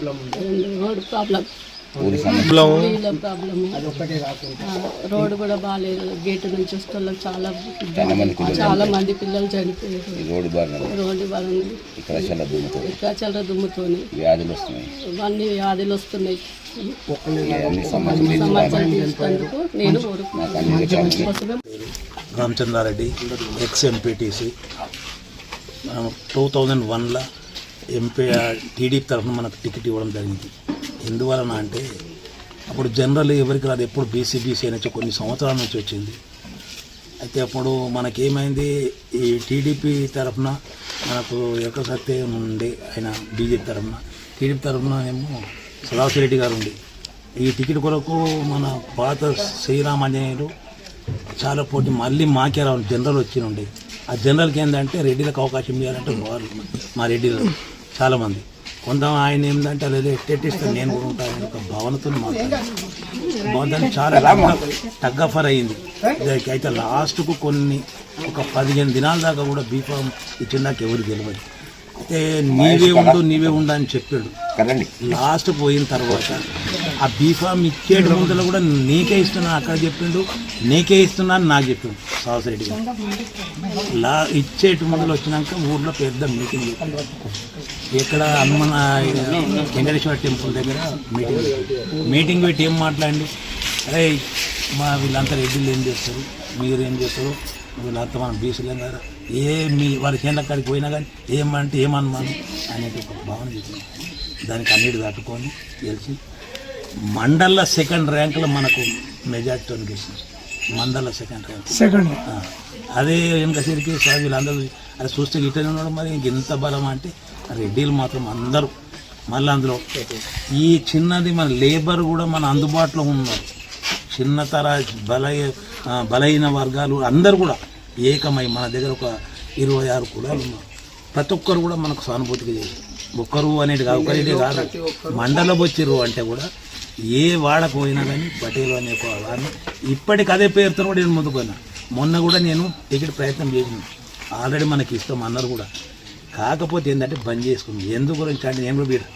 Road problem, road కూడా బాగాలేదు. Gate నుంచి వస్తే చాలా మంది పిల్లలు చనిపోయారు. రోడ్డు బాగుంది, ఇక్కడ చల్ల దుమ్ముతోని అన్ని వ్యాధులు వస్తున్నాయి. సమాచారం తీసుకుందుకు నేను రామచంద్రారెడ్డి ఎక్స్ ఎంపీటీసీ 2001లో ఎంపీ టీడీపీ తరఫున మనకు టికెట్ ఇవ్వడం జరిగింది. ఎందువలన అంటే అప్పుడు జనరల్ ఎవరికి రాదు, ఎప్పుడు బీసీ అని కొన్ని సంవత్సరాల నుంచి వచ్చింది. అయితే అప్పుడు మనకేమైంది, ఈ టీడీపీ తరఫున మనకు ఎక్కడ సత్యం ఉండే ఆయన బీజేపీ తరఫున, టీడీపీ తరఫున ఏమో సదాశివరెడ్డి గారు ఉండి ఈ టికెట్ కొరకు మన పాత శ్రీరామాంజనేయులు చాలా పోటీ మళ్ళీ మాకే రావాలి జనరల్ వచ్చినుండే. ఆ జనరల్కి ఏంటంటే రెడ్డిలకు అవకాశం ఇవ్వాలంటే వాళ్ళు మా రెడ్డిలో చాలామంది కొంత ఆయన ఏంటంటే అదే ఎట్టేస్తాను నేను కూడా ఉంటాను ఒక భావనతో మాట్లాడాను. చాలా టగ్ ఆఫర్ అయింది. అయితే లాస్ట్కు ఒక 15 దినాల దాకా కూడా బీఫామ్ ఇచ్చిన నాకు ఎవరు గెలవదు. అయితే నీవే ఉండు అని చెప్పాడు. లాస్ట్ పోయిన తర్వాత ఆ బీఫామ్ ఇచ్చేటి ముందులో కూడా నీకే ఇస్తున్నా అక్కడ చెప్పిండు, నీకే ఇస్తున్నా అని నాకు చెప్పిండు సావసిరెడ్డి గారు. ఇచ్చేటి ముందులో వచ్చినాక ఊర్లో పెద్ద మీటింగ్ ఇక్కడ హనుమాన్ వెంకటేశ్వర టెంపుల్ దగ్గర మీటింగ్ పెట్టి ఏం మాట్లాడండి, అరే మా వీళ్ళంతా రెడ్డిలు ఏం చేస్తారు, మీరు ఏం చేస్తారు, వీళ్ళంతా మనం బీసీలేం కదా, మీ వారి కేంద్ర కాడికి పోయినా కానీ ఏమంటే ఏమనుమానం అనేది ఒక భావన చెప్పింది. దానికి అన్నిటి దాటుకొని గెలిచి మండల 2nd ర్యాంకులో మనకు మెజార్టీతో గెలిచింది. మండల 2nd ర్యాంక్ అదే వెనకసరికి సార్ వీళ్ళందరూ అది చూస్తే ఇట్లనే ఉన్నాడు. మరి ఇంత బలం అంటే రెడ్డిలు మాత్రం అందరూ మళ్ళీ అందులో ఈ చిన్నది మన లేబర్ కూడా మన అందుబాటులో ఉన్నారు. చిన్నతర బలహీన వర్గాలు అందరూ కూడా ఏకమై మన దగ్గర ఒక 26 కులాలు ఉన్నారు. ప్రతి ఒక్కరు కూడా మనకు సానుభూతిగా చేసి ఒక్కరు అనేది కాదు, ఒకరిదే కాదు, మండలం వచ్చిర్రు అంటే కూడా ఏ వాడకపోయినా కానీ పటేలు అనే వారిని ఇప్పటికి అదే పేరుతో కూడా నేను ముందుకున్నా. మొన్న కూడా నేను టికెట్ ప్రయత్నం చేసినాను, ఆల్రెడీ మనకి ఇస్తాం అన్నారు కూడా. కాకపోతే ఏంటంటే బంద్ చేసుకున్నాం. ఎందుకు గురించి అంటే నేను కూడా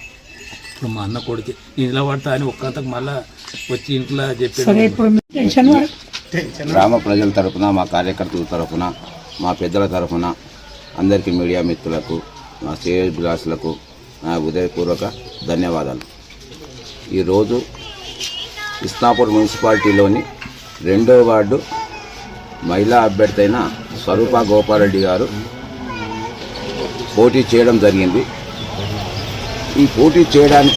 ఇప్పుడు మా అన్న కొడుకు నేను ఇలా పడతా అని ఒక్కంతకు మళ్ళీ వచ్చి ఇంట్లో చెప్పాను. గ్రామ ప్రజల తరఫున, మా కార్యకర్తల తరఫున, మా పెద్దల తరఫున అందరికీ మీడియా మిత్రులకు, మా శ్రేయోభిలాషులకు నా హృదయపూర్వక ధన్యవాదాలు. ఈరోజు ఇస్నాపూర్ మున్సిపాలిటీలోని 2వ వార్డు మహిళా అభ్యర్థి అయిన స్వరూప గోపాలరెడ్డి గారు పోటీ చేయడం జరిగింది. ఈ పోటీ చేయడానికి